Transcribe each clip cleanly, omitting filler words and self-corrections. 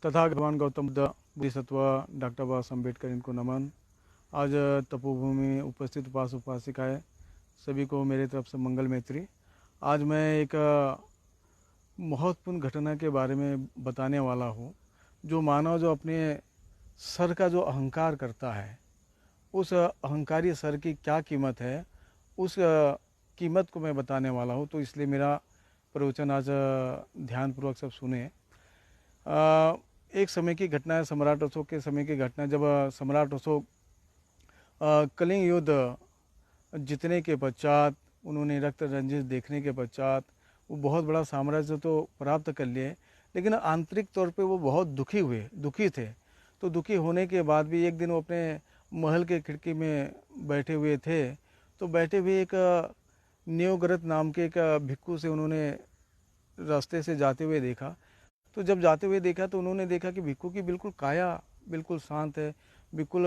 तथा भगवान गौतम बुद्ध बोधिसत्व डॉक्टर बाबा साहब अम्बेडकर इनको नमन। आज तपोभूमि में उपस्थित उपासक उपासिकाएँ सभी को मेरे तरफ से मंगल मैत्री। आज मैं एक महत्वपूर्ण घटना के बारे में बताने वाला हूँ। जो मानव जो अपने सर का जो अहंकार करता है, उस अहंकारी सर की क्या कीमत है, उस कीमत को मैं बताने वाला हूँ। तो इसलिए मेरा प्रवचन आज ध्यानपूर्वक सब सुने। एक समय की घटना है, सम्राट अशोक के समय की घटना। जब सम्राट अशोक कलिंग युद्ध जीतने के पश्चात, उन्होंने रक्त रंजिश देखने के पश्चात वो बहुत बड़ा साम्राज्य तो प्राप्त कर लिए, लेकिन आंतरिक तौर पे वो बहुत दुखी थे। तो दुखी होने के बाद भी एक दिन वो अपने महल के खिड़की में बैठे हुए थे। तो बैठे हुए एक नियोगरत नाम के एक भिक्खु से उन्होंने रास्ते से जाते हुए देखा। तो जब जाते हुए देखा तो उन्होंने देखा कि भिक्खु की बिल्कुल काया बिल्कुल शांत है, बिल्कुल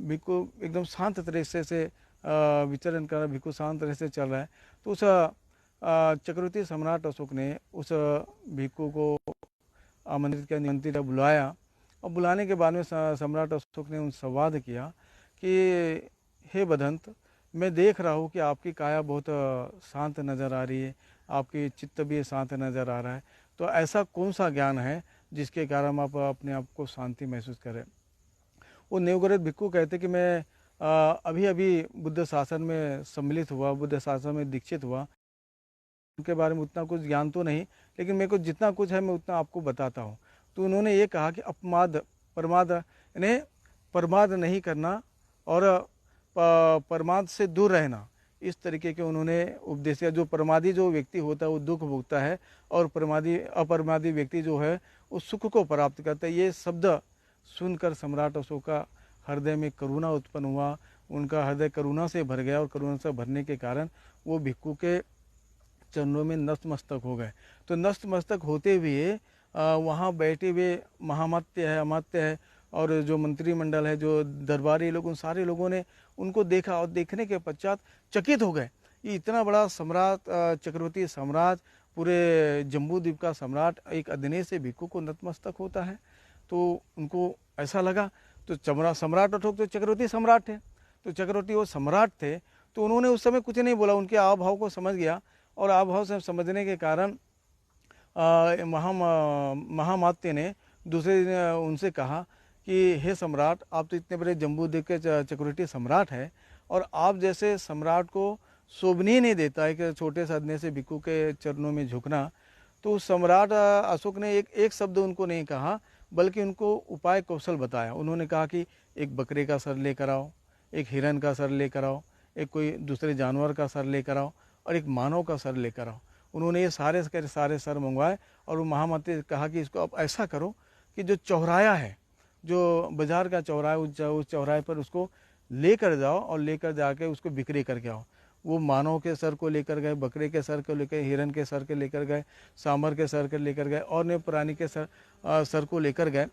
भिक्खु एकदम शांत तरीके से विचरण कर रहा है, भिक्खु शांत तरह से चल रहा है। तो उस चक्रवर्ती सम्राट अशोक ने उस भिक्खु को आमंत्रित किया, निमंत्रित बुलाया। और बुलाने के बाद में सम्राट अशोक ने उनसे संवाद किया कि हे बदंत, मैं देख रहा हूँ कि आपकी काया बहुत शांत नज़र आ रही है, आपकी चित्त भी शांत नज़र आ रहा है। तो ऐसा कौन सा ज्ञान है जिसके कारण आप अपने आप को शांति महसूस करें। वो नियोगरत भिक्खु कहते कि मैं अभी अभी बुद्ध शासन में सम्मिलित हुआ, बुद्ध शासन में दीक्षित हुआ। उनके बारे में उतना कुछ ज्ञान तो नहीं, लेकिन मेरे को जितना कुछ है मैं उतना आपको बताता हूँ। तो उन्होंने ये कहा कि प्रमाद नहीं करना और प्रमाद से दूर रहना, इस तरीके के उन्होंने उपदेश दिया। जो प्रमादी जो व्यक्ति होता है वो दुख भोगता है, और अप्रमादी व्यक्ति जो है वो सुख को प्राप्त करता है। ये शब्द सुनकर सम्राट अशोक का हृदय में करुणा उत्पन्न हुआ, उनका हृदय करुणा से भर गया, और करुणा से भरने के कारण वो भिक्खु के चरणों में नतमस्तक हो गए। तो नतमस्तक होते हुए वहाँ बैठे हुए महामात्य है, अमात्य है, और जो मंत्रिमंडल है, जो दरबारी लोग, उन सारे लोगों ने उनको देखा, और देखने के पश्चात चकित हो गए। ये इतना बड़ा सम्राट, चक्रवर्ती सम्राट, पूरे जम्बू द्वीप का सम्राट, एक अधीने से भिक्खु को नतमस्तक होता है। तो उनको ऐसा लगा। तो सम्राट अशोक तो चक्रवर्ती सम्राट थे, तो चक्रवर्ती वो सम्राट थे, तो उन्होंने उस समय कुछ नहीं बोला, उनके आव भाव को समझ गया। और आव भाव से समझने के कारण महामात्य ने दूसरे दिन उनसे कहा कि हे सम्राट, आप तो इतने बड़े जम्बूद्वीप के चक्रवर्ती सम्राट है, और आप जैसे सम्राट को शोभनीय नहीं देता है कि छोटे साधने से भिक्खु के चरणों में झुकना। तो सम्राट अशोक ने एक शब्द उनको नहीं कहा, बल्कि उनको उपाय कौशल बताया। उन्होंने कहा कि एक बकरे का सर लेकर आओ, एक हिरन का सर लेकर आओ, एक कोई दूसरे जानवर का सर लेकर आओ, और एक मानव का सर लेकर आओ। उन्होंने ये सारे सर मंगवाए, और वो महामती कहा कि इसको अब ऐसा करो कि जो चौराया है, जो बाजार का चौराहा, उस चौराहे पर उसको लेकर जाओ, और लेकर जाके उसको बिक्री करके आओ। वो मानव के सर को लेकर गए, बकरे के सर को लेकर, हिरन के सर के लेकर गए, सांभर के सर के लेकर गए, और ने प्राणी के सर को लेकर गए,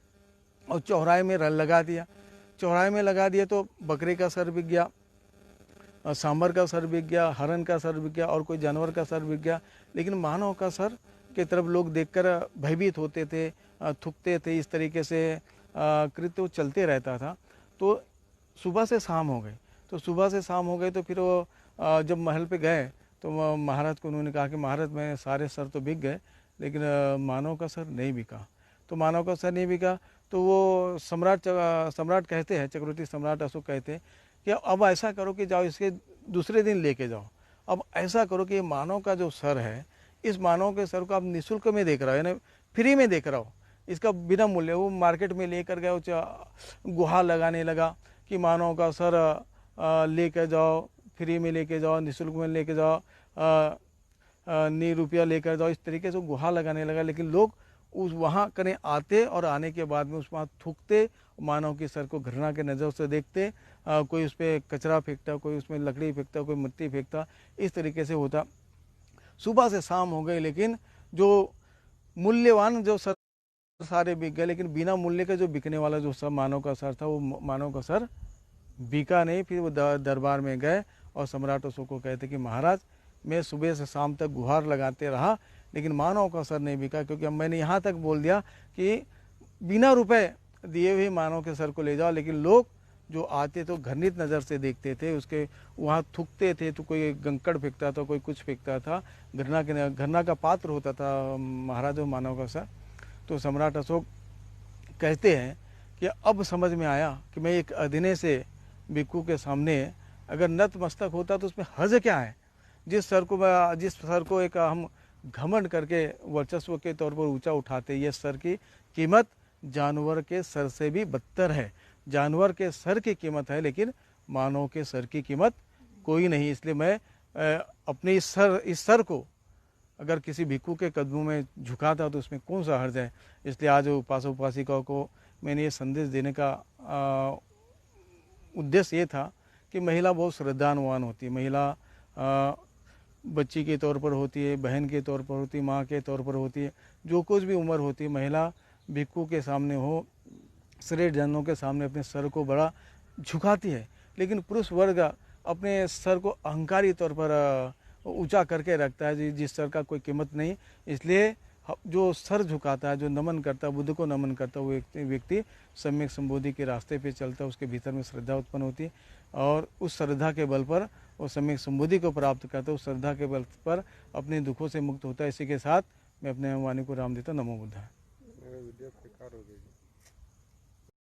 और चौराहे में लगा दिया। चौराहे में लगा दिया तो बकरे का सर बिक गया, सांभर का सर बिक गया, हरण का सर बिक गया, और कोई जानवर का सर बिक गया। लेकिन मानव का सर की तरफ लोग देखकर भयभीत होते थे, थूकते थे, इस तरीके से कृत्य चलते रहता था। तो सुबह से शाम हो गई। तो फिर वो जब महल पे गए तो महाराज को उन्होंने कहा कि महाराज, मैं सारे सर तो बिक गए, लेकिन मानव का सर नहीं बिका। तो मानव का सर नहीं बिका तो वो सम्राट कहते हैं, चक्रवर्ती सम्राट अशोक कहते हैं कि अब ऐसा करो कि जाओ इसके दूसरे दिन लेके जाओ। अब ऐसा करो कि ये मानव का जो सर है, इस मानव के सर को आप निःशुल्क में देख रहे हो, यानी फ्री में देख रहा हो, इसका बिना मूल्य। वो मार्केट में लेकर गए, गुहार लगाने लगा कि मानव का सर लेकर जाओ, फ्री में लेके जाओ, निःशुल्क में लेके जाओ, ₹1 लेकर जाओ, इस तरीके से गुहार लगाने लगा। लेकिन लोग उस वहाँ करें आते, और आने के बाद में उस वहाँ थूकते, मानव के सर को घृणा के नज़र से देखते। कोई उस पर कचरा फेंकता, कोई उसमें लकड़ी फेंकता, कोई मिट्टी फेंकता, इस तरीके से होता। सुबह से शाम हो गई, लेकिन जो मूल्यवान जो सर सारे बिक गए, लेकिन बिना मूल्य का जो बिकने वाला जो सब मानव का सर था, वो मानव का सर बिका नहीं। फिर वो दरबार में गए, और सम्राट अशोक को कहते कि महाराज, मैं सुबह से शाम तक गुहार लगाते रहा, लेकिन मानव का सर नहीं बिका, क्योंकि अब मैंने यहाँ तक बोल दिया कि बिना रुपए दिए हुए मानव के सर को ले जाओ, लेकिन लोग जो आते तो घृणित नज़र से देखते थे, उसके वहाँ थूकते थे, तो कोई गंकड़ फेंकता था, कोई कुछ फेंकता था, घृणा का पात्र होता था महाराज मानव का सर। तो सम्राट अशोक कहते हैं कि अब समझ में आया कि मैं एक अधीने से भिक्खु के सामने अगर नतमस्तक होता तो उसमें हर्ज क्या है। जिस सर को एक हम घमंड करके वर्चस्व के तौर पर ऊंचा उठाते, ये सर की कीमत जानवर के सर से भी बदतर है। जानवर के सर की कीमत है, लेकिन मानव के सर की कीमत कोई नहीं। इसलिए मैं अपने इस सर को अगर किसी भिक्खु के कदमों में झुकाता तो उसमें कौन सा हर्ज है। इसलिए आज उपासक उपासिकाओं को मैंने ये संदेश देने का उद्देश्य ये था कि महिला बहुत श्रद्धानुवान होती है। महिला बच्ची के तौर पर होती है, बहन के तौर पर होती है, माँ के तौर पर होती है, जो कुछ भी उम्र होती है, महिला भिक्खु के सामने हो, श्रेष्ठ जनों के सामने अपने सर को बड़ा झुकाती है। लेकिन पुरुष वर्ग अपने सर को अहंकारी तौर पर ऊंचा करके रखता है, जिस सर का कोई कीमत नहीं। इसलिए जो सर झुकाता है, जो नमन करता है, बुद्ध को नमन करता है, वो व्यक्ति सम्यक संबोधि के रास्ते पे चलता है, उसके भीतर में श्रद्धा उत्पन्न होती है और उस श्रद्धा के बल पर वो सम्यक संबोधि को प्राप्त करता है, उस श्रद्धा के बल पर अपने दुखों से मुक्त होता है। इसी के साथ मैं अपने वाणी को राम देता। नमो बुद्धाय। विद्या बेकार हो गई।